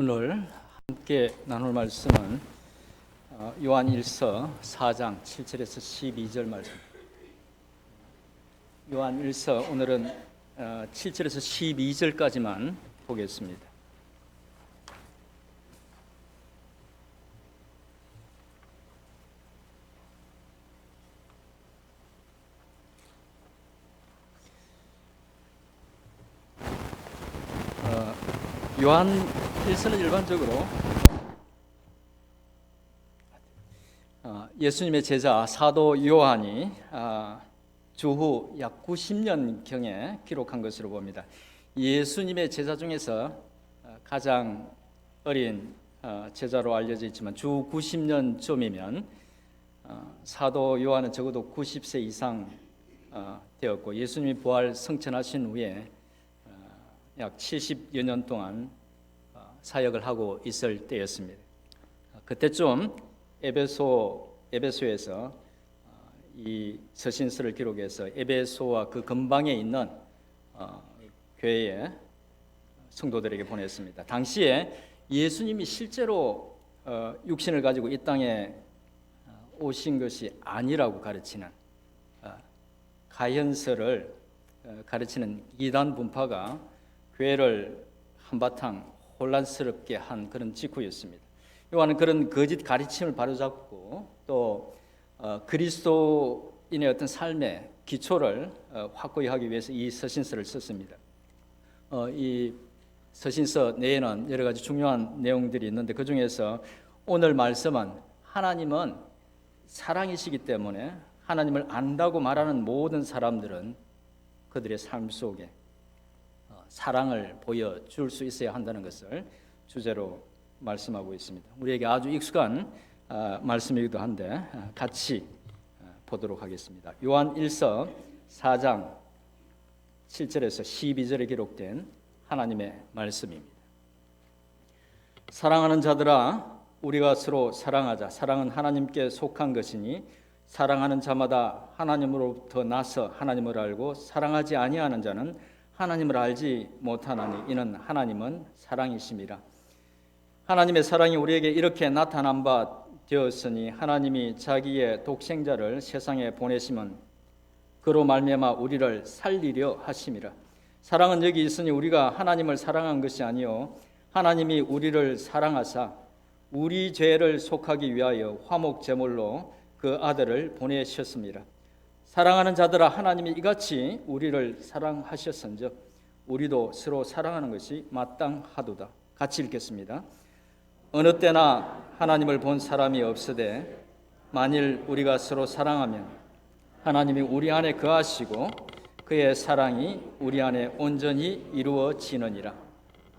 오늘 함께 나눌 말씀은 요한 1서 4장 7절에서 12절 말씀. 요한 1서 오늘은 7절에서 12절까지만 보겠습니다. 요한 1서는 일반적으로 예수님의 제자 사도 요한이 주후 약 90년경에 기록한 것으로 봅니다. 예수님의 제자 중에서 가장 어린 제자로 알려져 있지만 주 90년쯤이면 사도 요한은 적어도 90세 이상 되었고 예수님이 부활 승천하신 후에 약 70여 년 동안 사역을 하고 있을 때였습니다. 그때쯤 에베소에서 이 서신서를 기록해서 에베소와 그 근방에 있는 교회의 성도들에게 보냈습니다. 당시에 예수님이 실제로 육신을 가지고 이 땅에 오신 것이 아니라고 가르치는 가현설을 가르치는 이단 분파가 교회를 한바탕 혼란스럽게 한 그런 직후였습니다. 요한은 그런 거짓 가르침을 바로잡고 또 그리스도인의 어떤 삶의 기초를 확고히 하기 위해서 이 서신서를 썼습니다. 이 서신서 내에는 여러 가지 중요한 내용들이 있는데 그 중에서 오늘 말씀은 하나님은 사랑이시기 때문에 하나님을 안다고 말하는 모든 사람들은 그들의 삶 속에 사랑을 보여줄 수 있어야 한다는 것을 주제로 말씀하고 있습니다. 우리에게 아주 익숙한 말씀이기도 한데 같이 보도록 하겠습니다. 요한 1서 4장 7절에서 12절에 기록된 하나님의 말씀입니다. 사랑하는 자들아 우리가 서로 사랑하자. 사랑은 하나님께 속한 것이니 사랑하는 자마다 하나님으로부터 나서 하나님을 알고 사랑하지 아니하는 자는 하나님을 알지 못하나니 이는 하나님은 사랑이심이라. 하나님의 사랑이 우리에게 이렇게 나타난 바 되었으니 하나님이 자기의 독생자를 세상에 보내심은 그로 말미암아 우리를 살리려 하심이라. 사랑은 여기 있으니 우리가 하나님을 사랑한 것이 아니요 하나님이 우리를 사랑하사 우리 죄를 속하기 위하여 화목 제물로 그 아들을 보내셨습니다. 사랑하는 자들아 하나님이 이같이 우리를 사랑하셨은즉 우리도 서로 사랑하는 것이 마땅하도다. 같이 읽겠습니다. 어느 때나 하나님을 본 사람이 없으되 만일 우리가 서로 사랑하면 하나님이 우리 안에 거하시고 그의 사랑이 우리 안에 온전히 이루어지느니라.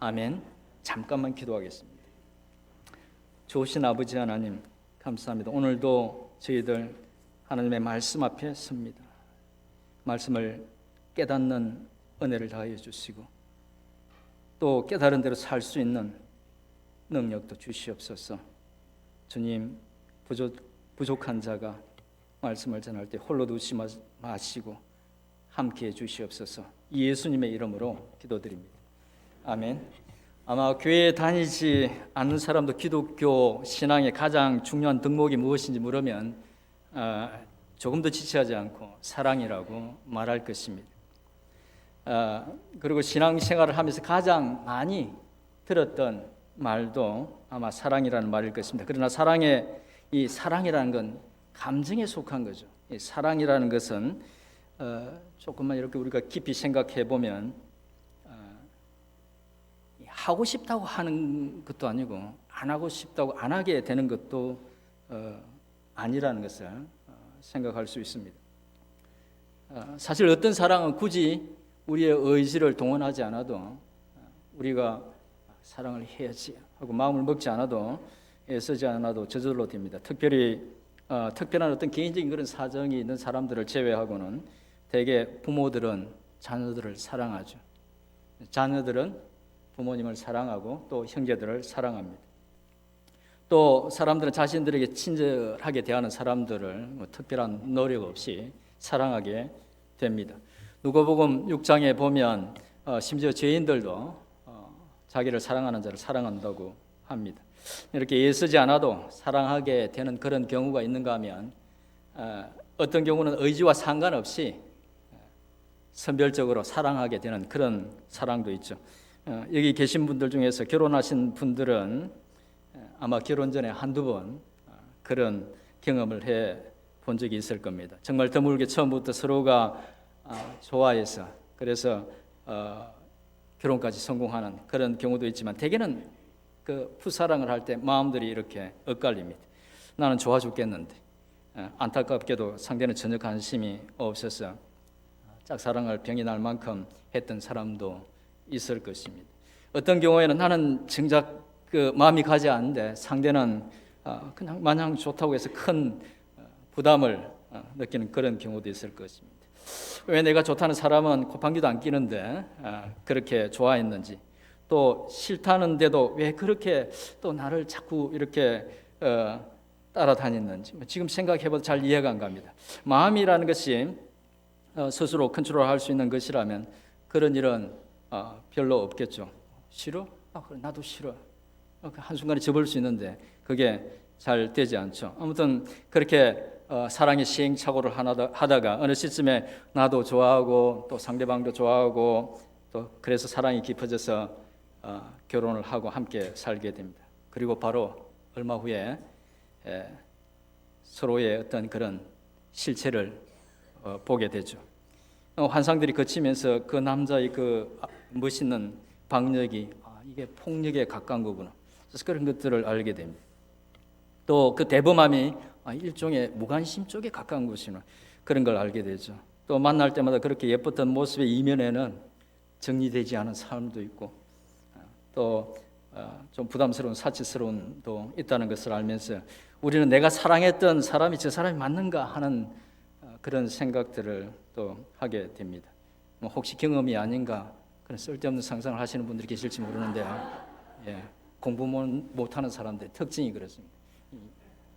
아멘. 잠깐만 기도하겠습니다. 좋으신 아버지 하나님 감사합니다. 오늘도 저희들 하나님의 말씀 앞에 섭니다. 말씀을 깨닫는 은혜를 다하여 주시고 또 깨달은 대로 살 수 있는 능력도 주시옵소서. 주님 부족한 자가 말씀을 전할 때 홀로 두지 마시고 함께해 주시옵소서. 예수님의 이름으로 기도드립니다. 아멘. 아마 교회에 다니지 않는 사람도 기독교 신앙의 가장 중요한 덕목이 무엇인지 물으면 조금도 지체하지 않고 사랑이라고 말할 것입니다. 그리고 신앙생활을 하면서 가장 많이 들었던 말도 아마 사랑이라는 말일 것입니다. 그러나 이 사랑이라는 건 감정에 속한 거죠. 이 사랑이라는 것은 조금만 이렇게 우리가 깊이 생각해 보면 하고 싶다고 하는 것도 아니고 안 하고 싶다고 안 하게 되는 것도 아니라는 것을 생각할 수 있습니다. 사실 어떤 사랑은 굳이 우리의 의지를 동원하지 않아도 우리가 사랑을 해야지 하고 마음을 먹지 않아도 애쓰지 않아도 저절로 됩니다. 특별히 특별한 어떤 개인적인 그런 사정이 있는 사람들을 제외하고는 대개 부모들은 자녀들을 사랑하죠. 자녀들은 부모님을 사랑하고 또 형제들을 사랑합니다. 또 사람들은 자신들에게 친절하게 대하는 사람들을 특별한 노력 없이 사랑하게 됩니다. 누가복음 6장에 보면 심지어 죄인들도 자기를 사랑하는 자를 사랑한다고 합니다. 이렇게 애쓰지 않아도 사랑하게 되는 그런 경우가 있는가 하면 어떤 경우는 의지와 상관없이 선별적으로 사랑하게 되는 그런 사랑도 있죠. 여기 계신 분들 중에서 결혼하신 분들은 아마 결혼 전에 한두 번 그런 경험을 해 본 적이 있을 겁니다. 정말 드물게 처음부터 서로가 좋아해서 그래서 결혼까지 성공하는 그런 경우도 있지만 대개는 그 풋사랑을 할 때 마음들이 이렇게 엇갈립니다. 나는 좋아 죽겠는데 안타깝게도 상대는 전혀 관심이 없어서 짝사랑할 병이 날 만큼 했던 사람도 있을 것입니다. 어떤 경우에는 나는 정작 그 마음이 가지 않는데 상대는 그냥 마냥 좋다고 해서 큰 부담을 느끼는 그런 경우도 있을 것입니다. 왜 내가 좋다는 사람은 콧방귀도 안 끼는데 그렇게 좋아했는지, 또 싫다는데도 왜 그렇게 또 나를 자꾸 이렇게 따라다녔는지 지금 생각해봐도 잘 이해가 안 갑니다. 마음이라는 것이 스스로 컨트롤할 수 있는 것이라면 그런 일은 별로 없겠죠. 싫어? 그래, 나도 싫어. 한순간에 접을 수 있는데 그게 잘 되지 않죠. 아무튼 그렇게 사랑의 시행착오를 하다가 어느 시점에 나도 좋아하고 또 상대방도 좋아하고 또 그래서 사랑이 깊어져서 결혼을 하고 함께 살게 됩니다. 그리고 바로 얼마 후에 서로의 어떤 그런 실체를 보게 되죠. 환상들이 거치면서 그 남자의 그 멋있는 박력이 이게 폭력에 가까운 거구나. 그래서 그런 것들을 알게 됩니다. 또 그 대범함이 일종의 무관심 쪽에 가까운 것이구나. 그런 걸 알게 되죠. 또 만날 때마다 그렇게 예뻤던 모습의 이면에는 정리되지 않은 삶도 있고 또 좀 부담스러운 사치스러움도 있다는 것을 알면서 우리는 내가 사랑했던 사람이 저 사람이 맞는가 하는 그런 생각들을 또 하게 됩니다. 혹시 경험이 아닌가 그런 쓸데없는 상상을 하시는 분들이 계실지 모르는데요. 공부 못하는 사람들의 특징이 그렇습니다.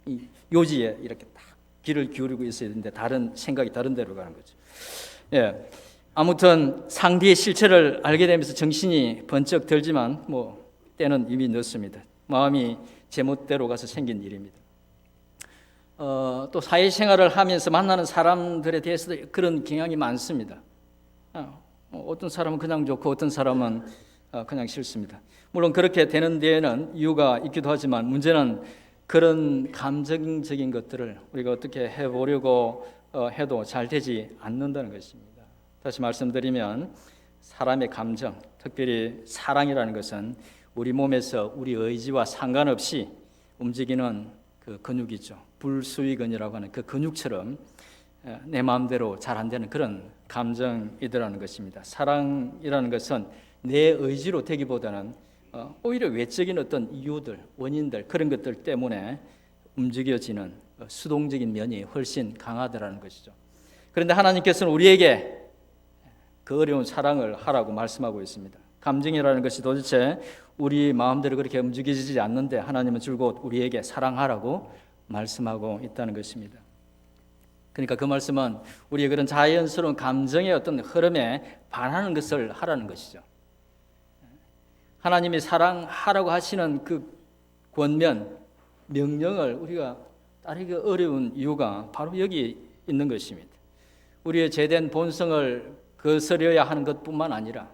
이 요지에 이렇게 딱 귀를 기울이고 있어야 되는데 다른 생각이 다른 데로 가는 거죠. 아무튼 상대의 실체를 알게 되면서 정신이 번쩍 들지만 때는 이미 늦습니다. 마음이 제멋대로 가서 생긴 일입니다. 또 사회생활을 하면서 만나는 사람들에 대해서도 그런 경향이 많습니다. 어떤 사람은 그냥 좋고 어떤 사람은 그냥 싫습니다. 물론 그렇게 되는 데에는 이유가 있기도 하지만 문제는 그런 감정적인 것들을 우리가 어떻게 해보려고 해도 잘 되지 않는다는 것입니다. 다시 말씀드리면 사람의 감정, 특별히 사랑이라는 것은 우리 몸에서 우리 의지와 상관없이 움직이는 그 근육이죠. 불수의근이라고 하는 그 근육처럼 내 마음대로 잘 안 되는 그런 감정이더라는 것입니다. 사랑이라는 것은 내 의지로 되기보다는 오히려 외적인 어떤 이유들, 원인들 그런 것들 때문에 움직여지는 수동적인 면이 훨씬 강하더라는 것이죠. 그런데 하나님께서는 우리에게 그 어려운 사랑을 하라고 말씀하고 있습니다. 감정이라는 것이 도대체 우리 마음대로 그렇게 움직이지 않는데 하나님은 줄곧 우리에게 사랑하라고 말씀하고 있다는 것입니다. 그러니까 그 말씀은 우리의 그런 자연스러운 감정의 어떤 흐름에 반하는 것을 하라는 것이죠. 하나님이 사랑하라고 하시는 그 권면, 명령을 우리가 따르기 어려운 이유가 바로 여기 있는 것입니다. 우리의 죄된 본성을 거스려야 하는 것뿐만 아니라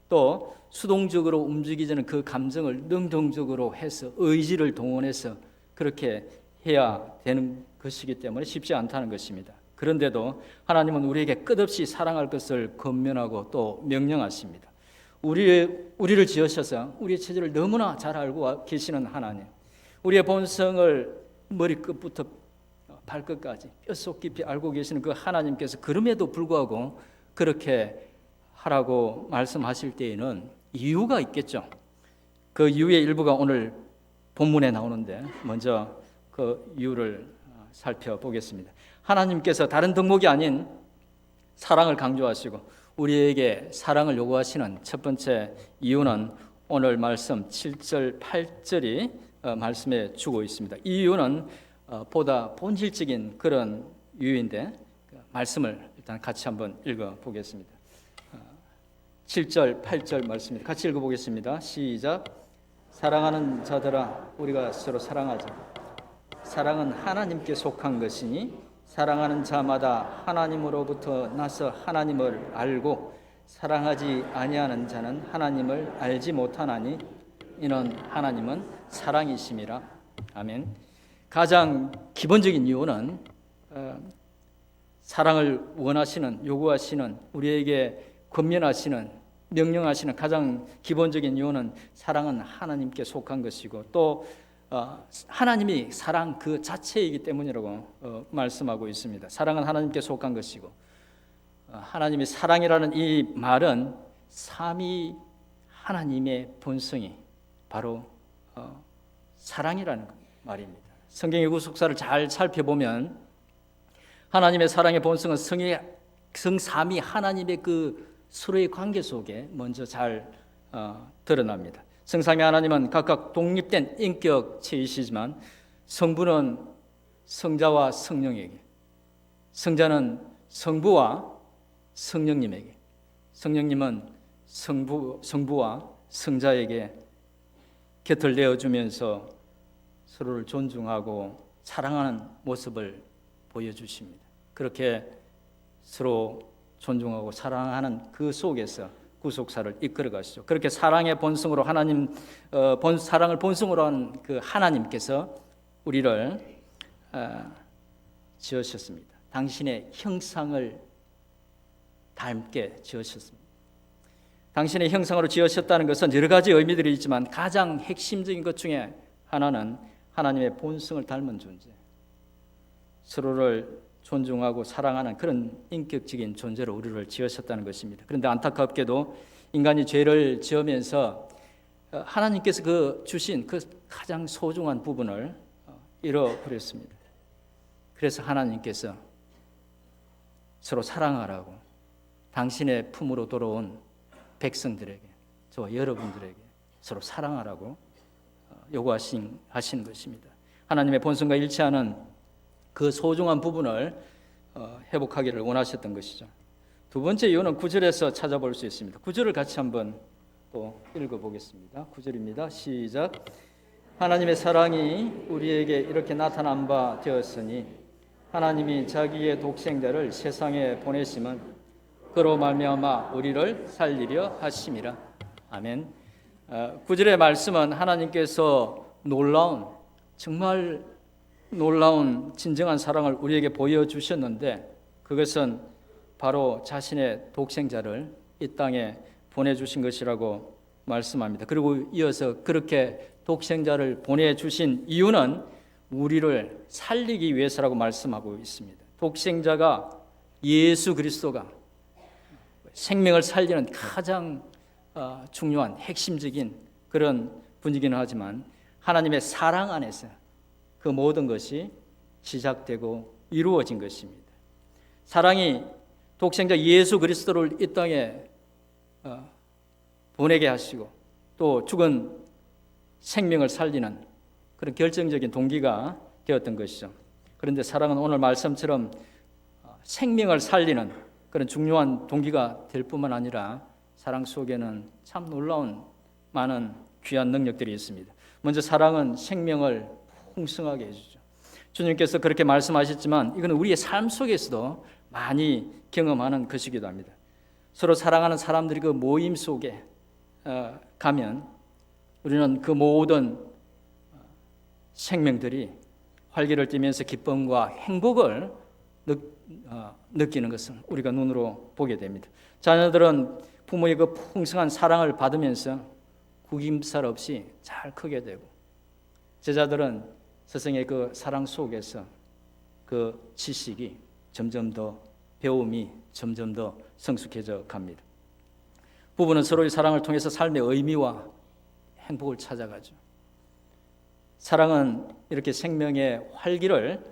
또 수동적으로 움직이지는 그 감정을 능동적으로 해서 의지를 동원해서 그렇게 해야 되는 것이기 때문에 쉽지 않다는 것입니다. 그런데도 하나님은 우리에게 끝없이 사랑할 것을 권면하고 또 명령하십니다. 우리를 지으셔서 우리의 체질을 너무나 잘 알고 계시는 하나님, 우리의 본성을 머리끝부터 발끝까지 뼛속 깊이 알고 계시는 그 하나님께서 그럼에도 불구하고 그렇게 하라고 말씀하실 때에는 이유가 있겠죠. 그 이유의 일부가 오늘 본문에 나오는데 먼저 그 이유를 살펴보겠습니다. 하나님께서 다른 덕목이 아닌 사랑을 강조하시고 우리에게 사랑을 요구하시는 첫 번째 이유는 오늘 말씀 7절, 8절이 말씀해 주고 있습니다. 이 이유는 보다 본질적인 그런 이유인데 말씀을 일단 같이 한번 읽어보겠습니다. 7절, 8절 말씀입니다. 같이 읽어보겠습니다. 시작. 사랑하는 자들아 우리가 서로 사랑하자. 사랑은 하나님께 속한 것이니 사랑하는 자마다 하나님으로부터 나서 하나님을 알고 사랑하지 아니하는 자는 하나님을 알지 못하나니 이는 하나님은 사랑이심이라. 아멘. 가장 기본적인 이유는 사랑을 원하시는, 요구하시는, 우리에게 권면하시는, 명령하시는 가장 기본적인 이유는 사랑은 하나님께 속한 것이고 또 하나님이 사랑 그 자체이기 때문이라고 말씀하고 있습니다. 사랑은 하나님께 속한 것이고 하나님이 사랑이라는 이 말은 삼위 하나님의 본성이 바로 사랑이라는 말입니다. 성경의 구속사를 잘 살펴보면 하나님의 사랑의 본성은 성삼위 하나님의 그 서로의 관계 속에 먼저 잘 드러납니다. 성삼위 하나님은 각각 독립된 인격체이시지만 성부는 성자와 성령에게, 성자는 성부와 성령님에게, 성령님은 성부와 성자에게 곁을 내어주면서 서로를 존중하고 사랑하는 모습을 보여주십니다. 그렇게 서로 존중하고 사랑하는 그 속에서 구속사를 이끌어 가시죠. 그렇게 사랑의 본성으로 사랑을 본성으로 한 그 하나님께서 우리를 지으셨습니다. 당신의 형상을 닮게 지으셨습니다. 당신의 형상으로 지으셨다는 것은 여러 가지 의미들이 있지만 가장 핵심적인 것 중에 하나는 하나님의 본성을 닮은 존재, 서로를 존중하고 사랑하는 그런 인격적인 존재로 우리를 지으셨다는 것입니다. 그런데 안타깝게도 인간이 죄를 지으면서 하나님께서 그 주신 그 가장 소중한 부분을 잃어버렸습니다. 그래서 하나님께서 서로 사랑하라고 당신의 품으로 돌아온 백성들에게, 저와 여러분들에게 서로 사랑하라고 요구하신 것입니다. 하나님의 본성과 일치하는 그 소중한 부분을 회복하기를 원하셨던 것이죠. 두 번째 이유는 9절에서 찾아볼 수 있습니다. 9절을 같이 한번 또 읽어보겠습니다. 9절입니다. 시작. 하나님의 사랑이 우리에게 이렇게 나타난 바 되었으니 하나님이 자기의 독생자를 세상에 보내심은 그로 말미암아 우리를 살리려 하심이라. 아멘. 9절의 말씀은 하나님께서 정말 놀라운 진정한 사랑을 우리에게 보여주셨는데 그것은 바로 자신의 독생자를 이 땅에 보내주신 것이라고 말씀합니다. 그리고 이어서 그렇게 독생자를 보내주신 이유는 우리를 살리기 위해서라고 말씀하고 있습니다. 독생자가 예수 그리스도가 생명을 살리는 가장 중요한 핵심적인 그런 분이기는 하지만 하나님의 사랑 안에서 그 모든 것이 시작되고 이루어진 것입니다. 사랑이 독생자 예수 그리스도를 이 땅에 보내게 하시고 또 죽은 생명을 살리는 그런 결정적인 동기가 되었던 것이죠. 그런데 사랑은 오늘 말씀처럼 생명을 살리는 그런 중요한 동기가 될 뿐만 아니라 사랑 속에는 참 놀라운 많은 귀한 능력들이 있습니다. 먼저 사랑은 생명을 풍성하게 해주죠. 주님께서 그렇게 말씀하셨지만 이건 우리의 삶 속에서도 많이 경험하는 것이기도 합니다. 서로 사랑하는 사람들이 그 모임 속에 가면 우리는 그 모든 생명들이 활기를 띠면서 기쁨과 행복을 느끼는 것을 우리가 눈으로 보게 됩니다. 자녀들은 부모의 그 풍성한 사랑을 받으면서 구김살 없이 잘 크게 되고 제자들은 스승의 그 사랑 속에서 그 지식이 점점 더 배움이 점점 더 성숙해져 갑니다. 부부는 서로의 사랑을 통해서 삶의 의미와 행복을 찾아가죠. 사랑은 이렇게 생명의 활기를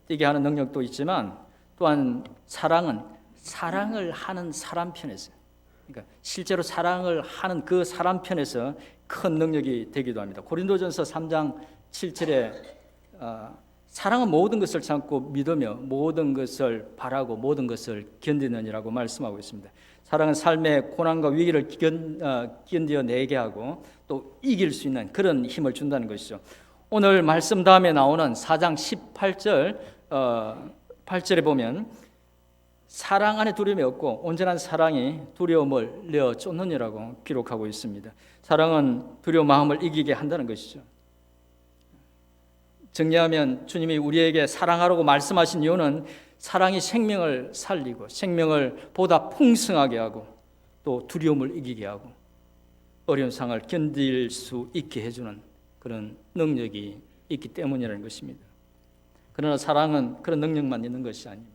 띠게 하는 능력도 있지만 또한 사랑은 사랑을 하는 사람 편에서 그러니까 실제로 사랑을 하는 그 사람 편에서 큰 능력이 되기도 합니다. 고린도전서 3장 7절에 사랑은 모든 것을 참고 믿으며 모든 것을 바라고 모든 것을 견디느니라고 말씀하고 있습니다. 사랑은 삶의 고난과 위기를 견뎌내게 하고 또 이길 수 있는 그런 힘을 준다는 것이죠. 오늘 말씀 다음에 나오는 4장 18절 8절에 보면 사랑 안에 두려움이 없고 온전한 사랑이 두려움을 내어 쫓느니라고 기록하고 있습니다. 사랑은 두려운 마음을 이기게 한다는 것이죠. 정리하면 주님이 우리에게 사랑하라고 말씀하신 이유는 사랑이 생명을 살리고 생명을 보다 풍성하게 하고 또 두려움을 이기게 하고 어려운 상황을 견딜 수 있게 해주는 그런 능력이 있기 때문이라는 것입니다. 그러나 사랑은 그런 능력만 있는 것이 아닙니다.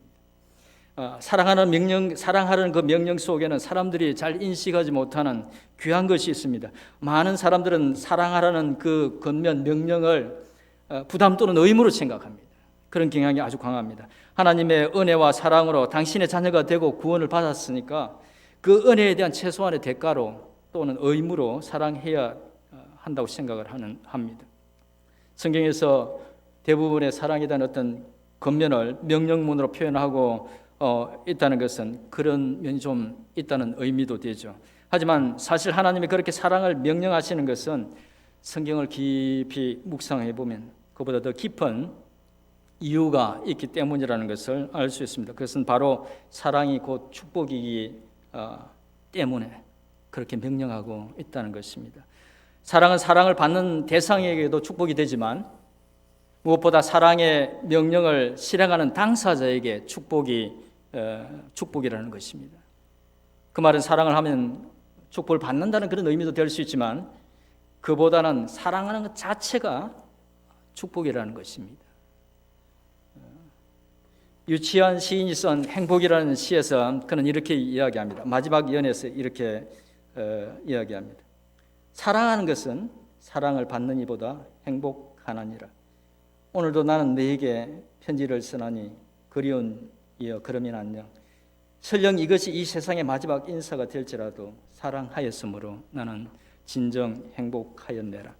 사랑하라는 그 명령 속에는 사람들이 잘 인식하지 못하는 귀한 것이 있습니다. 많은 사람들은 사랑하라는 그 겉면 명령을 부담 또는 의무로 생각합니다. 그런 경향이 아주 강합니다. 하나님의 은혜와 사랑으로 당신의 자녀가 되고 구원을 받았으니까 그 은혜에 대한 최소한의 대가로 또는 의무로 사랑해야 한다고 생각을 합니다. 성경에서 대부분의 사랑에 대한 어떤 겉면을 명령문으로 표현하고 있다는 것은 그런 면이 좀 있다는 의미도 되죠. 하지만 사실 하나님이 그렇게 사랑을 명령하시는 것은 성경을 깊이 묵상해 보면 그보다 더 깊은 이유가 있기 때문이라는 것을 알 수 있습니다. 그것은 바로 사랑이 곧 축복이기 때문에 그렇게 명령하고 있다는 것입니다. 사랑은 사랑을 받는 대상에게도 축복이 되지만 무엇보다 사랑의 명령을 실행하는 당사자에게 축복이라는 것입니다. 그 말은 사랑을 하면 축복을 받는다는 그런 의미도 될 수 있지만 그보다는 사랑하는 것 자체가 축복이라는 것입니다. 유치한 시인이 쓴 행복이라는 시에서 그는 이렇게 이야기합니다. 마지막 연에서 이렇게 이야기합니다. 사랑하는 것은 사랑을 받는 이보다 행복하나니라. 오늘도 나는 너에게 편지를 쓰나니 그리운 이여 그러면 안녕. 설령 이것이 이 세상의 마지막 인사가 될지라도 사랑하였으므로 나는 진정 행복하였네라.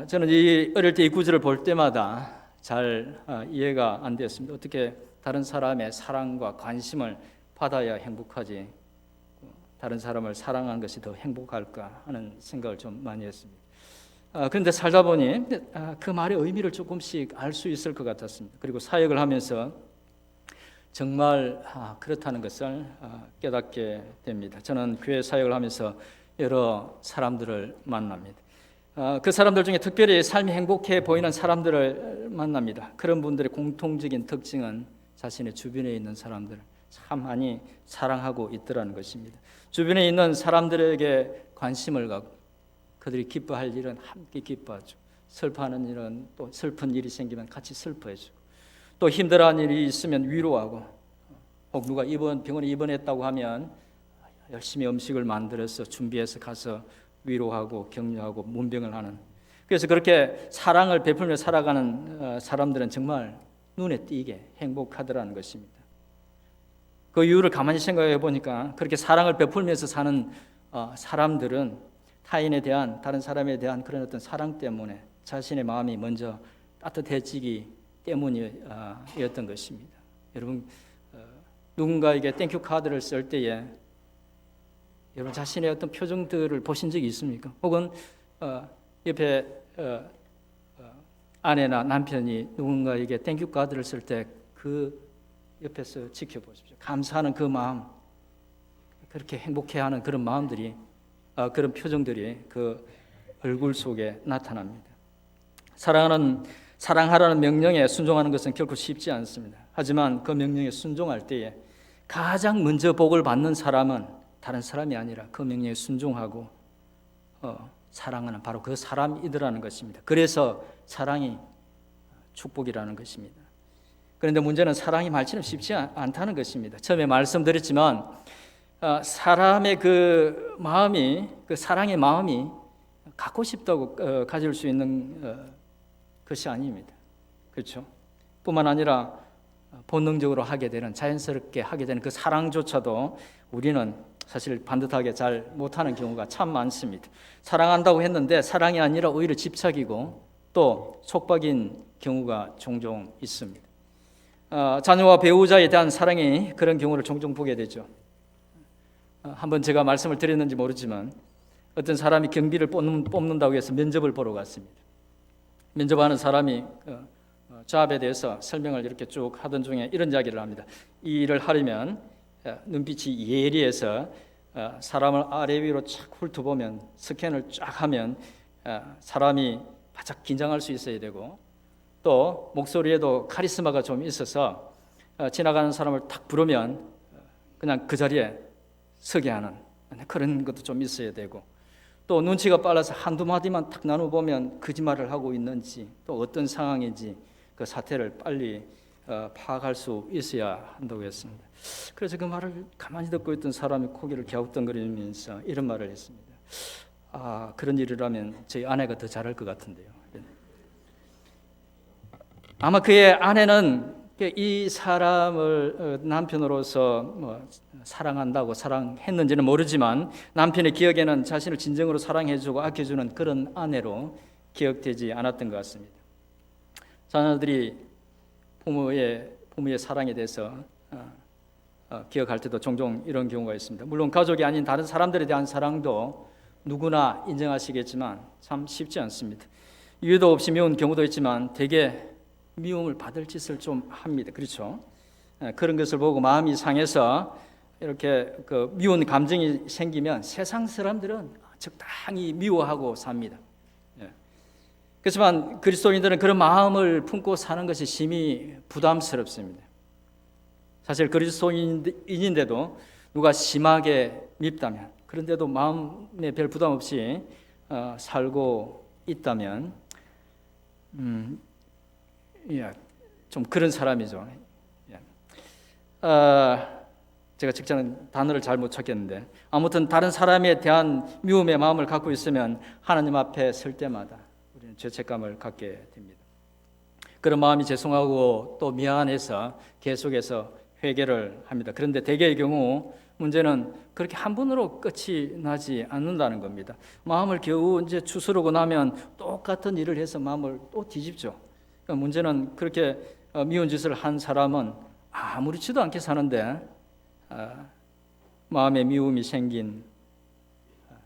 저는 어릴 때 이 구절을 볼 때마다 잘 이해가 안 되었습니다. 어떻게 다른 사람의 사랑과 관심을 받아야 행복하지 다른 사람을 사랑하는 것이 더 행복할까 하는 생각을 좀 많이 했습니다. 그런데 살다 보니 그 말의 의미를 조금씩 알 수 있을 것 같았습니다. 그리고 사역을 하면서 정말 그렇다는 것을 깨닫게 됩니다. 저는 교회 사역을 하면서 여러 사람들을 만납니다. 그 사람들 중에 특별히 삶이 행복해 보이는 사람들을 만납니다. 그런 분들의 공통적인 특징은 자신의 주변에 있는 사람들을 참 많이 사랑하고 있더라는 것입니다. 주변에 있는 사람들에게 관심을 갖고 그들이 기뻐할 일은 함께 기뻐하죠. 슬퍼하는 일은 또 슬픈 일이 생기면 같이 슬퍼해주고 또 힘들어하는 일이 있으면 위로하고 혹 누가 병원에 입원했다고 하면 열심히 음식을 만들어서 준비해서 가서 위로하고 격려하고 문병을 하는. 그래서 그렇게 사랑을 베풀며 살아가는 사람들은 정말 눈에 띄게 행복하더라는 것입니다. 그 이유를 가만히 생각해 보니까 그렇게 사랑을 베풀면서 사는 사람들은 타인에 대한 다른 사람에 대한 그런 어떤 사랑 때문에 자신의 마음이 먼저 따뜻해지기 때문이었던 것입니다. 여러분 누군가에게 땡큐 카드를 쓸 때에 여러분 자신의 어떤 표정들을 보신 적이 있습니까? 혹은 옆에 아내나 남편이 누군가에게 땡큐 카드를 쓸 때 그 옆에서 지켜보십시오. 감사하는 그 마음, 그렇게 행복해하는 그런 마음들이 그런 표정들이 그 얼굴 속에 나타납니다. 사랑하라는 명령에 순종하는 것은 결코 쉽지 않습니다. 하지만 그 명령에 순종할 때에 가장 먼저 복을 받는 사람은 다른 사람이 아니라 그 명령에 순종하고 사랑하는 바로 그 사람이더라는 것입니다. 그래서 사랑이 축복이라는 것입니다. 그런데 문제는 사랑이 말처럼 쉽지 않다는 것입니다. 처음에 말씀드렸지만 사람의 그 마음이, 그 사랑의 마음이 갖고 싶다고 가질 수 있는 것이 아닙니다. 그렇죠? 뿐만 아니라 본능적으로 하게 되는, 자연스럽게 하게 되는 그 사랑조차도 우리는 사실 반듯하게 잘 못하는 경우가 참 많습니다. 사랑한다고 했는데 사랑이 아니라 오히려 집착이고 또 속박인 경우가 종종 있습니다. 자녀와 배우자에 대한 사랑이 그런 경우를 종종 보게 되죠. 한번 제가 말씀을 드렸는지 모르지만 어떤 사람이 경비를 뽑는다고 해서 면접을 보러 갔습니다. 면접하는 사람이 잡에 대해서 설명을 이렇게 쭉 하던 중에 이런 이야기를 합니다. 이 일을 하려면 눈빛이 예리해서 사람을 아래 위로 착 훑어보면, 스캔을 쫙 하면 사람이 바짝 긴장할 수 있어야 되고, 또 목소리에도 카리스마가 좀 있어서 지나가는 사람을 탁 부르면 그냥 그 자리에 서게 하는 그런 것도 좀 있어야 되고, 또 눈치가 빨라서 한두 마디만 탁 나눠보면 거짓말을 하고 있는지 또 어떤 상황인지 그 사태를 빨리 파악할 수 있어야 한다고 했습니다. 그래서 그 말을 가만히 듣고 있던 사람이 고개를 갸우뚱거리면서 이런 말을 했습니다. 그런 일이라면 저희 아내가 더 잘할 것 같은데요. 아마 그의 아내는 이 사람을 남편으로서 사랑한다고 사랑했는지는 모르지만 남편의 기억에는 자신을 진정으로 사랑해주고 아껴주는 그런 아내로 기억되지 않았던 것 같습니다. 자녀들이 부모의 사랑에 대해서 기억할 때도 종종 이런 경우가 있습니다. 물론 가족이 아닌 다른 사람들에 대한 사랑도 누구나 인정하시겠지만 참 쉽지 않습니다. 이유도 없이 미운 경우도 있지만 대개 미움을 받을 짓을 좀 합니다. 그렇죠? 그런 것을 보고 마음이 상해서 이렇게 그 미운 감정이 생기면 세상 사람들은 적당히 미워하고 삽니다. 그렇지만 그리스도인들은 그런 마음을 품고 사는 것이 심히 부담스럽습니다. 사실 그리스도인인데도 누가 심하게 밉다면, 그런데도 마음에 별 부담 없이 살고 있다면 좀 그런 사람이죠. 제가 직접 단어를 잘 못 찾겠는데 아무튼 다른 사람에 대한 미움의 마음을 갖고 있으면 하나님 앞에 설 때마다 우리는 죄책감을 갖게 됩니다. 그런 마음이 죄송하고 또 미안해서 계속해서 회개를 합니다. 그런데 대개의 경우 문제는 그렇게 한 번으로 끝이 나지 않는다는 겁니다. 마음을 겨우 이제 추스르고 나면 똑같은 일을 해서 마음을 또 뒤집죠. 그러니까 문제는 그렇게 미운 짓을 한 사람은 아무렇지도 않게 사는데 마음에 미움이 생긴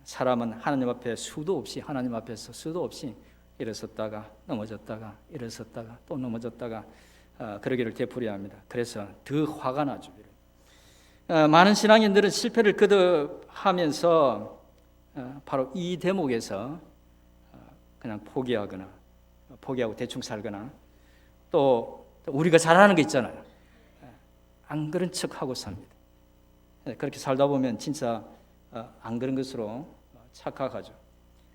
사람은 하나님 앞에 수도 없이, 하나님 앞에서 수도 없이 일어섰다가 넘어졌다가 일어섰다가 또 넘어졌다가 그러기를 되풀이합니다. 그래서 더 화가 나죠. 많은 신앙인들은 실패를 거듭하면서 바로 이 대목에서 그냥 포기하고 대충 살거나 또 우리가 잘하는 거 있잖아요. 안 그런 척하고 삽니다. 그렇게 살다 보면 진짜 안 그런 것으로 착각하죠.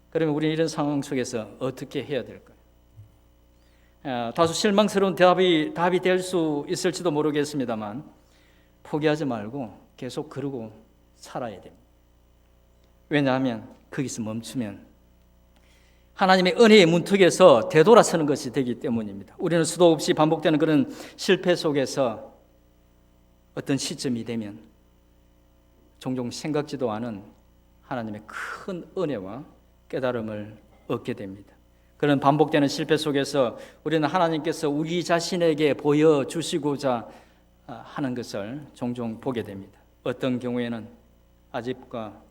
그러면 우리는 이런 상황 속에서 어떻게 해야 될까요? 다소 실망스러운 답이 될 수 있을지도 모르겠습니다만 포기하지 말고 계속 그러고 살아야 됩니다. 왜냐하면 거기서 멈추면 하나님의 은혜의 문턱에서 되돌아서는 것이 되기 때문입니다. 우리는 수도 없이 반복되는 그런 실패 속에서 어떤 시점이 되면 종종 생각지도 않은 하나님의 큰 은혜와 깨달음을 얻게 됩니다. 그런 반복되는 실패 속에서 우리는 하나님께서 우리 자신에게 보여주시고자 하는 것을 종종 보게 됩니다. 어떤 경우에는 아집과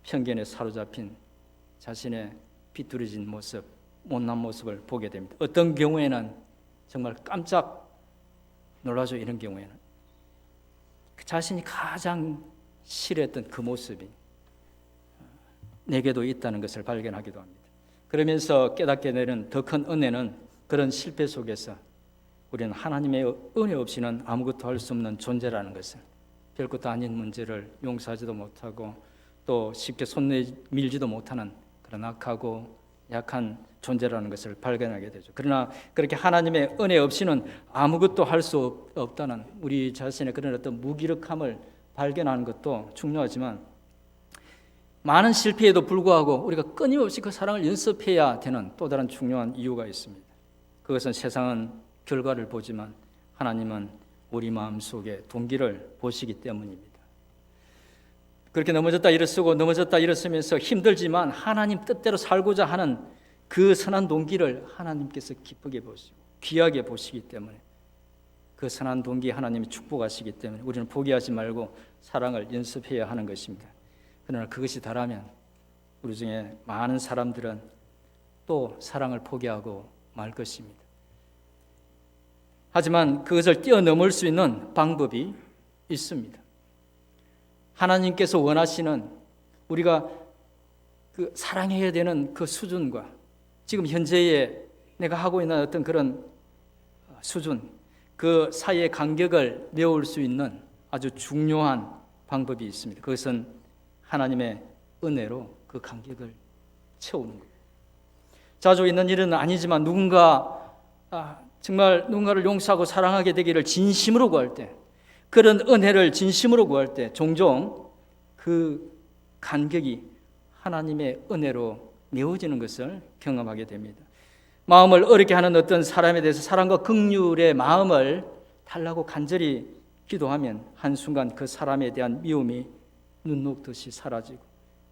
편견에 사로잡힌 자신의 비뚤어진 모습, 못난 모습을 보게 됩니다. 어떤 경우에는 정말 깜짝 놀라죠. 이런 경우에는 그 자신이 가장 싫어했던 그 모습이 내게도 있다는 것을 발견하기도 합니다. 그러면서 깨닫게 되는 더 큰 은혜는 그런 실패 속에서 우리는 하나님의 은혜 없이는 아무것도 할 수 없는 존재라는 것을, 별것도 아닌 문제를 용서하지도 못하고 또 쉽게 손 내밀지도 못하는 그런 악하고 약한 존재라는 것을 발견하게 되죠. 그러나 그렇게 하나님의 은혜 없이는 아무것도 할 수 없다는 우리 자신의 그런 어떤 무기력함을 발견하는 것도 중요하지만 많은 실패에도 불구하고 우리가 끊임없이 그 사랑을 연습해야 되는 또 다른 중요한 이유가 있습니다. 그것은 세상은 결과를 보지만 하나님은 우리 마음속에 동기를 보시기 때문입니다. 그렇게 넘어졌다 일어서고 넘어졌다 일어서면서 힘들지만 하나님 뜻대로 살고자 하는 그 선한 동기를 하나님께서 기쁘게 보시고 귀하게 보시기 때문에 그 선한 동기 하나님이 축복하시기 때문에 우리는 포기하지 말고 사랑을 연습해야 하는 것입니다. 그러나 그것이 다라면 우리 중에 많은 사람들은 또 사랑을 포기하고 말 것입니다. 하지만 그것을 뛰어넘을 수 있는 방법이 있습니다. 하나님께서 원하시는 우리가 그 사랑해야 되는 그 수준과 지금 현재의 내가 하고 있는 어떤 그런 수준, 그 사이의 간격을 메울 수 있는 아주 중요한 방법이 있습니다. 그것은 하나님의 은혜로 그 간격을 채우는 거예요. 자주 있는 일은 아니지만 정말 누군가를 용서하고 사랑하게 되기를 진심으로 구할 때, 그런 은혜를 진심으로 구할 때 종종 그 간격이 하나님의 은혜로 메워지는 것을 경험하게 됩니다. 마음을 어렵게 하는 어떤 사람에 대해서 사랑과 긍휼의 마음을 달라고 간절히 기도하면 한순간 그 사람에 대한 미움이 눈 녹듯이 사라지고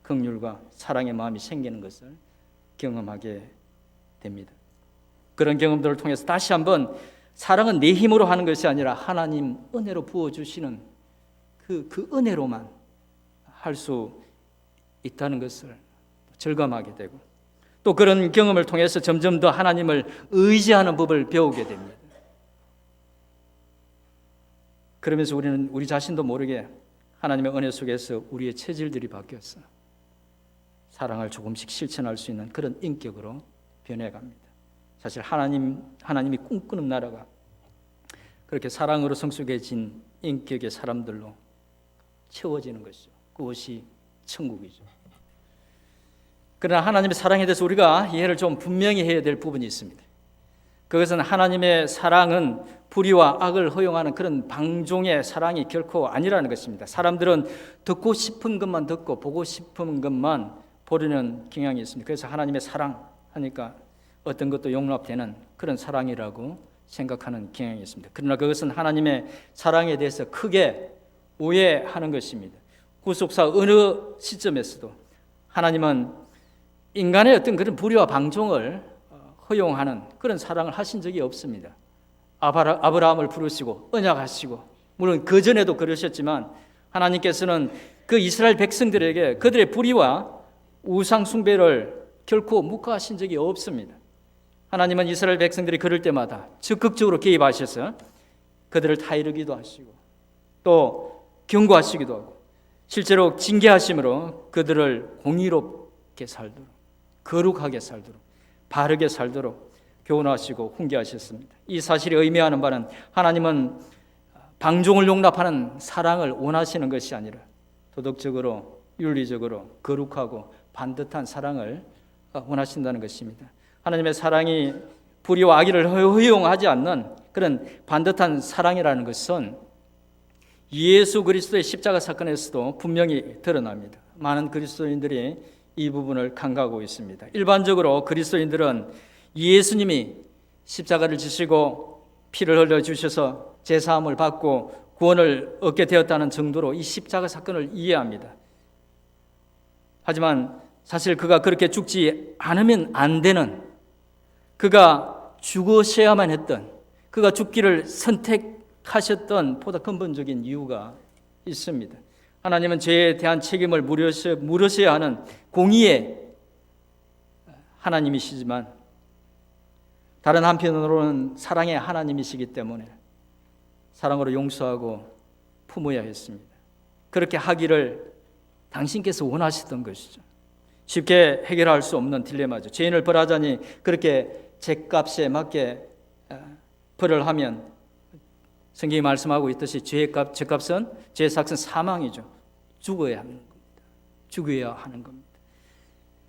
긍휼과 사랑의 마음이 생기는 것을 경험하게 됩니다. 그런 경험들을 통해서 다시 한번 사랑은 내 힘으로 하는 것이 아니라 하나님 은혜로 부어주시는 그 은혜로만 할 수 있다는 것을 절감하게 되고, 또 그런 경험을 통해서 점점 더 하나님을 의지하는 법을 배우게 됩니다. 그러면서 우리는 우리 자신도 모르게 하나님의 은혜 속에서 우리의 체질들이 바뀌었어 사랑을 조금씩 실천할 수 있는 그런 인격으로 변해갑니다. 사실 하나님이 꿈꾸는 나라가 그렇게 사랑으로 성숙해진 인격의 사람들로 채워지는 것이죠. 그것이 천국이죠. 그러나 하나님의 사랑에 대해서 우리가 이해를 좀 분명히 해야 될 부분이 있습니다. 그것은 하나님의 사랑은 불의와 악을 허용하는 그런 방종의 사랑이 결코 아니라는 것입니다. 사람들은 듣고 싶은 것만 듣고 보고 싶은 것만 보려는 경향이 있습니다. 그래서 하나님의 사랑하니까 어떤 것도 용납되는 그런 사랑이라고 생각하는 경향이 있습니다. 그러나 그것은 하나님의 사랑에 대해서 크게 오해하는 것입니다. 구속사 어느 시점에서도 하나님은 인간의 어떤 그런 불의와 방종을 허용하는 그런 사랑을 하신 적이 없습니다. 아브라함을 부르시고 언약하시고, 물론 그 전에도 그러셨지만 하나님께서는 그 이스라엘 백성들에게 그들의 불의와 우상 숭배를 결코 묵과하신 적이 없습니다. 하나님은 이스라엘 백성들이 그럴 때마다 적극적으로 개입하셔서 그들을 타이르기도 하시고 또 경고하시기도 하고, 실제로 징계하심으로 그들을 공의롭게 살도록, 거룩하게 살도록, 바르게 살도록 교훈하시고 훈계하셨습니다. 이 사실이 의미하는 바는 하나님은 방종을 용납하는 사랑을 원하시는 것이 아니라 도덕적으로, 윤리적으로 거룩하고 반듯한 사랑을 원하신다는 것입니다. 하나님의 사랑이 불의와 악의를 허용하지 않는 그런 반듯한 사랑이라는 것은 예수 그리스도의 십자가 사건에서도 분명히 드러납니다. 많은 그리스도인들이 이 부분을 간과하고 있습니다. 일반적으로 그리스도인들은 예수님이 십자가를 지시고 피를 흘려주셔서 제사함을 받고 구원을 얻게 되었다는 정도로 이 십자가 사건을 이해합니다. 하지만 사실 그가 그렇게 죽지 않으면 안 되는, 그가 죽으셔야만 했던, 그가 죽기를 선택하셨던 보다 근본적인 이유가 있습니다. 하나님은 죄에 대한 책임을 물으셔야 하는 공의의 하나님이시지만 다른 한편으로는 사랑의 하나님이시기 때문에 사랑으로 용서하고 품어야 했습니다. 그렇게 하기를 당신께서 원하시던 것이죠. 쉽게 해결할 수 없는 딜레마죠. 죄인을 벌하자니 그렇게 죄값에 맞게 벌을 하면 성경이 말씀하고 있듯이 죄값은, 죄의 삭은 사망이죠. 죽어야 하는 겁니다. 죽어야 하는 겁니다.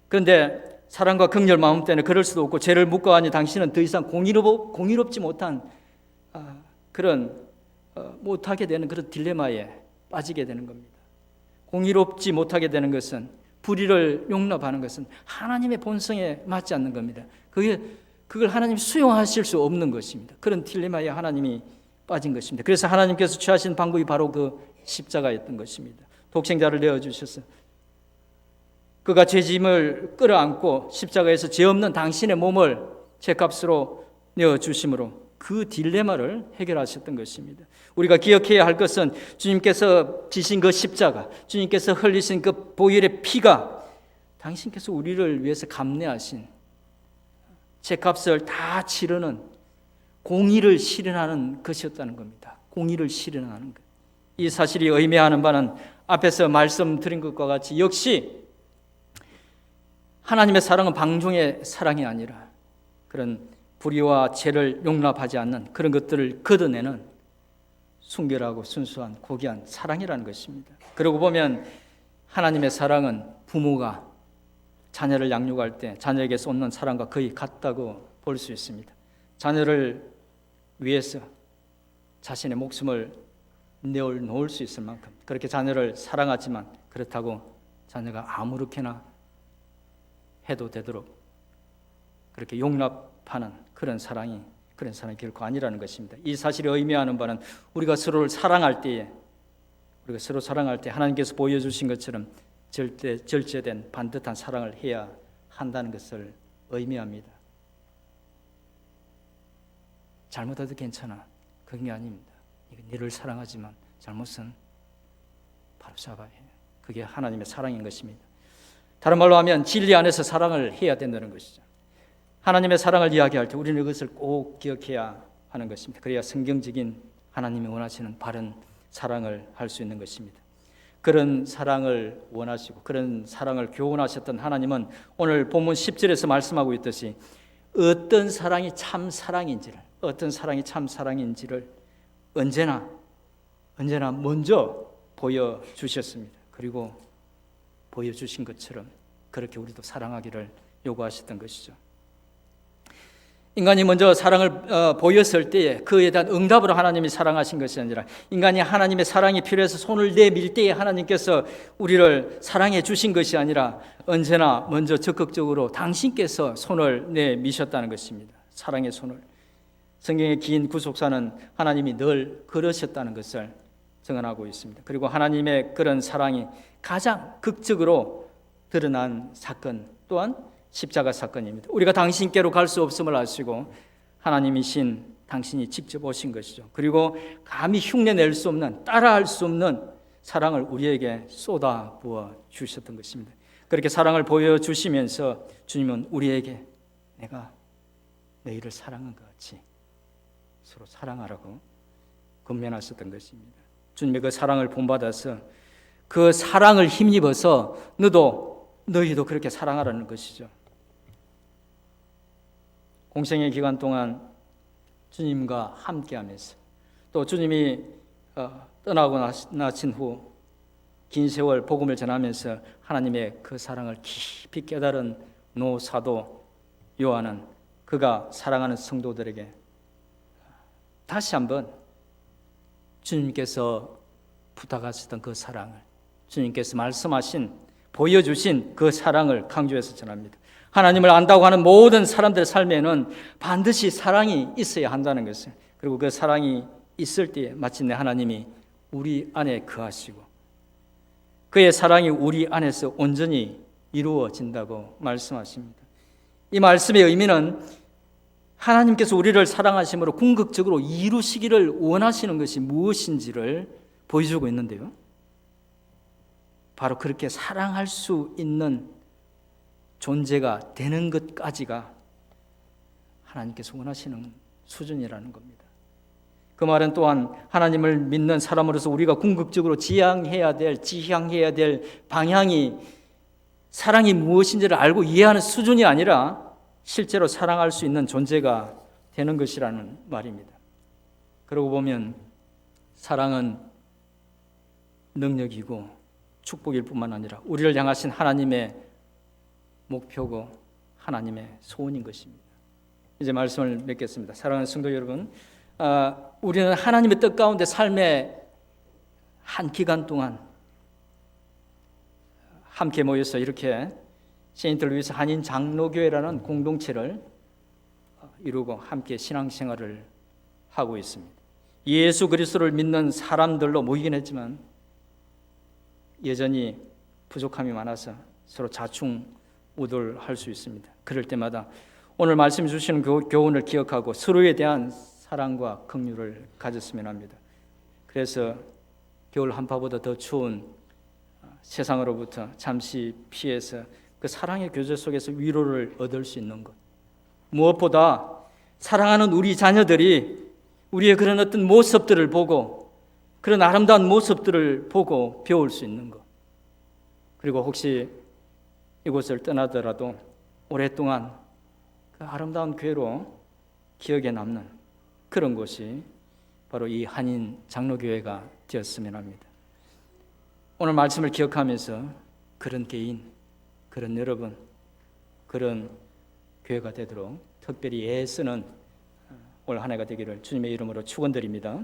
그런데 사랑과 긍휼 마음 때문에 그럴 수도 없고, 죄를 묵과하니 당신은 더 이상 공의롭지 못한 못하게 되는 그런 딜레마에 빠지게 되는 겁니다. 공의롭지 못하게 되는 것은, 불의를 용납하는 것은 하나님의 본성에 맞지 않는 겁니다. 그걸 하나님이 수용하실 수 없는 것입니다. 그런 딜레마에 하나님이 빠진 것입니다. 그래서 하나님께서 취하신 방법이 바로 그 십자가였던 것입니다. 독생자를 내어주셔서 그가 죄짐을 끌어안고 십자가에서 죄 없는 당신의 몸을 죄값으로 내어주심으로 그 딜레마를 해결하셨던 것입니다. 우리가 기억해야 할 것은 주님께서 지신 그 십자가, 주님께서 흘리신 그 보혈의 피가 당신께서 우리를 위해서 감내하신 죄값을 다 치르는 공의를 실현하는 것이었다는 겁니다. 공의를 실현하는 것. 이 사실이 의미하는 바는 앞에서 말씀드린 것과 같이 역시 하나님의 사랑은 방종의 사랑이 아니라 그런 불의와 죄를 용납하지 않는 그런 것들을 걷어내는 순결하고 순수한 고귀한 사랑이라는 것입니다. 그러고 보면 하나님의 사랑은 부모가 자녀를 양육할 때 자녀에게 쏟는 사랑과 거의 같다고 볼 수 있습니다. 자녀를 위해서 자신의 목숨을 내어놓을 수 있을 만큼 그렇게 자녀를 사랑하지만 그렇다고 자녀가 아무렇게나 해도 되도록 그렇게 용납하는 그런 사랑이 결코 아니라는 것입니다. 이 사실이 의미하는 바는 우리가 서로를 사랑할 때에 하나님께서 보여주신 것처럼 절제된 반듯한 사랑을 해야 한다는 것을 의미합니다. 잘못해도 괜찮아. 그게 아닙니다. 너를 사랑하지만 잘못은 바로 잡아야 해요. 그게 하나님의 사랑인 것입니다. 다른 말로 하면 진리 안에서 사랑을 해야 된다는 것이죠. 하나님의 사랑을 이야기할 때 우리는 이것을 꼭 기억해야 하는 것입니다. 그래야 성경적인 하나님이 원하시는 바른 사랑을 할 수 있는 것입니다. 그런 사랑을 원하시고 그런 사랑을 교훈하셨던 하나님은 오늘 본문 10절에서 말씀하고 있듯이 어떤 사랑이 참 사랑인지를 언제나 먼저 보여주셨습니다. 그리고 보여주신 것처럼 그렇게 우리도 사랑하기를 요구하셨던 것이죠. 인간이 먼저 사랑을 보였을 때에 그에 대한 응답으로 하나님이 사랑하신 것이 아니라 인간이 하나님의 사랑이 필요해서 손을 내밀 때에 하나님께서 우리를 사랑해 주신 것이 아니라 언제나 먼저 적극적으로 당신께서 손을 내미셨다는 것입니다. 사랑의 손을. 성경의 긴 구속사는 하나님이 늘 그러셨다는 것을 증언하고 있습니다. 그리고 하나님의 그런 사랑이 가장 극적으로 드러난 사건 또한 십자가 사건입니다. 우리가 당신께로 갈 수 없음을 아시고 하나님이신 당신이 직접 오신 것이죠. 그리고 감히 흉내낼 수 없는, 따라할 수 없는 사랑을 우리에게 쏟아 부어 주셨던 것입니다. 그렇게 사랑을 보여주시면서 주님은 우리에게 내가 너희를 사랑한 것 같이 서로 사랑하라고 권면하셨던 것입니다. 주님의 그 사랑을 본받아서 그 사랑을 힘입어서 너희도 그렇게 사랑하라는 것이죠. 공생의 기간 동안 주님과 함께하면서 또 주님이 떠나고 나신 후 긴 세월 복음을 전하면서 하나님의 그 사랑을 깊이 깨달은 노사도 요한은 그가 사랑하는 성도들에게 다시 한번 주님께서 부탁하셨던 그 사랑을 주님께서 말씀하신 보여주신 그 사랑을 강조해서 전합니다. 하나님을 안다고 하는 모든 사람들의 삶에는 반드시 사랑이 있어야 한다는 것을, 그리고 그 사랑이 있을 때에 마침내 하나님이 우리 안에 거하시고 그의 사랑이 우리 안에서 온전히 이루어진다고 말씀하십니다. 이 말씀의 의미는 하나님께서 우리를 사랑하심으로 궁극적으로 이루시기를 원하시는 것이 무엇인지를 보여주고 있는데요. 바로 그렇게 사랑할 수 있는 존재가 되는 것까지가 하나님께서 원하시는 수준이라는 겁니다. 그 말은 또한 하나님을 믿는 사람으로서 우리가 궁극적으로 지향해야 될 방향이 사랑이 무엇인지를 알고 이해하는 수준이 아니라 실제로 사랑할 수 있는 존재가 되는 것이라는 말입니다. 그러고 보면 사랑은 능력이고 축복일 뿐만 아니라 우리를 향하신 하나님의 목표고 하나님의 소원인 것입니다. 이제 말씀을 맺겠습니다. 사랑하는 성도 여러분, 우리는 하나님의 뜻 가운데 삶의 한 기간 동안 함께 모여서 이렇게 세인트를 위해서 한인 장로교회라는 공동체를 이루고 함께 신앙생활을 하고 있습니다. 예수 그리스도를 믿는 사람들로 모이긴 했지만 여전히 부족함이 많아서 서로 자충우돌할 수 있습니다. 그럴 때마다 오늘 말씀 주시는 그 교훈을 기억하고 서로에 대한 사랑과 긍휼을 가졌으면 합니다. 그래서 겨울 한파보다 더 추운 세상으로부터 잠시 피해서 그 사랑의 교제 속에서 위로를 얻을 수 있는 것, 무엇보다 사랑하는 우리 자녀들이 우리의 그런 어떤 모습들을 보고 그런 아름다운 모습들을 보고 배울 수 있는 것, 그리고 혹시 이곳을 떠나더라도 오랫동안 그 아름다운 교회로 기억에 남는 그런 곳이 바로 이 한인 장로교회가 되었으면 합니다. 오늘 말씀을 기억하면서 그런 개인, 그런 여러분, 그런 교회가 되도록 특별히 애쓰는 올 한 해가 되기를 주님의 이름으로 축원드립니다.